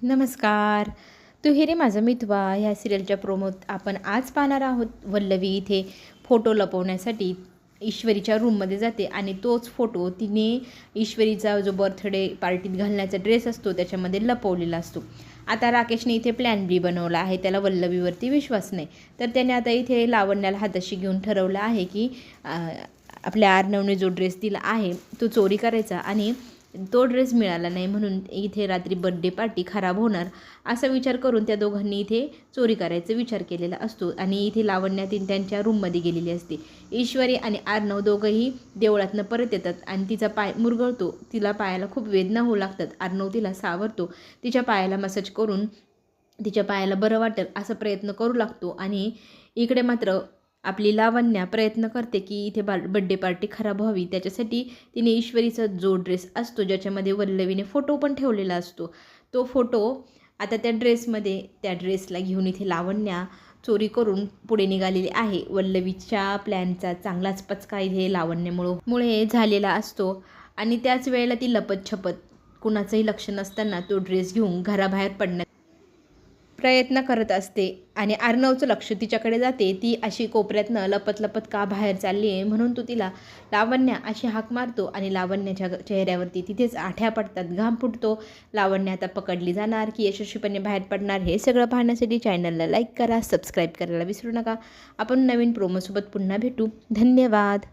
नमस्कार. तू हे रे माझं मितवा ह्या सिरियलच्या प्रोमोत आपण आज पाहणार आहोत. वल्लवी इथे फोटो लपवण्यासाठी ईश्वरीच्या रूममध्ये जाते आणि तोच फोटो तिने ईश्वरीचा जो बर्थडे पार्टीत घालण्याचा ड्रेस असतो त्याच्यामध्ये लपवलेला असतो. आता राकेशने इथे प्लॅन बी बनवला आहे. त्याला वल्लवीवरती विश्वास नाही, तर त्याने आता इथे लावण्याला हाताशी घेऊन ठरवलं आहे की आपल्या अर्णवने जो ड्रेस दिला आहे तो चोरी करायचा आणि तो ड्रेस मिळाला नाही म्हणून इथे रात्री बर्थडे पार्टी खराब होणार असा विचार करून त्या दोघांनी इथे चोरी करायचा विचार केलेला असतो. आणि इथे लावण्यातील त्यांच्या रूममध्ये गेलेली असते. ईश्वरी आणि अर्णव दोघंही देवळातनं परत येतात आणि तिचा पाय मुरगळतो. तिला पायाला खूप वेदना होऊ लागतात. अर्णव तिला सावरतो, तिच्या पायाला मसाज करून तिच्या पायाला बरं वाटेल असा प्रयत्न करू लागतो. आणि इकडे मात्र आपली लावण्या प्रयत्न करते की इथे बड्डे पार्टी खराब व्हावी. त्याच्यासाठी तिने ईश्वरीचा जो ड्रेस असतो ज्याच्यामध्ये वल्लवीने फोटो पण ठेवलेला असतो तो फोटो आता त्या ड्रेसला घेऊन इथे लावण्या चोरी करून पुढे निघालेली आहे. वल्लवीच्या प्लॅनचा चांगलाच पचका इथे लावण्यामुळे झालेला असतो. आणि त्याच वेळेला ती लपत कुणाचंही लक्ष नसताना तो ड्रेस घेऊन घराबाहेर पडण्यात प्रयत्न करत असते. आणि अर्णवचं लक्ष तिच्याकडे जाते. ती अशी कोपऱ्यातनं लपत का बाहेर चालली आहे म्हणून तो तिला लावण्या अशी हाक मारतो आणि लावण्याच्या चेहऱ्यावरती तिथेच आठ्या पडतात, घाम फुटतो. लावण्या आता पकडली जाणार की यशस्वीपणे बाहेर पडणार हे सगळं पाहण्यासाठी चॅनलला लाईक करा, सबस्क्राईब करायला विसरू नका. आपण नवीन प्रोमोसोबत पुन्हा भेटू. धन्यवाद.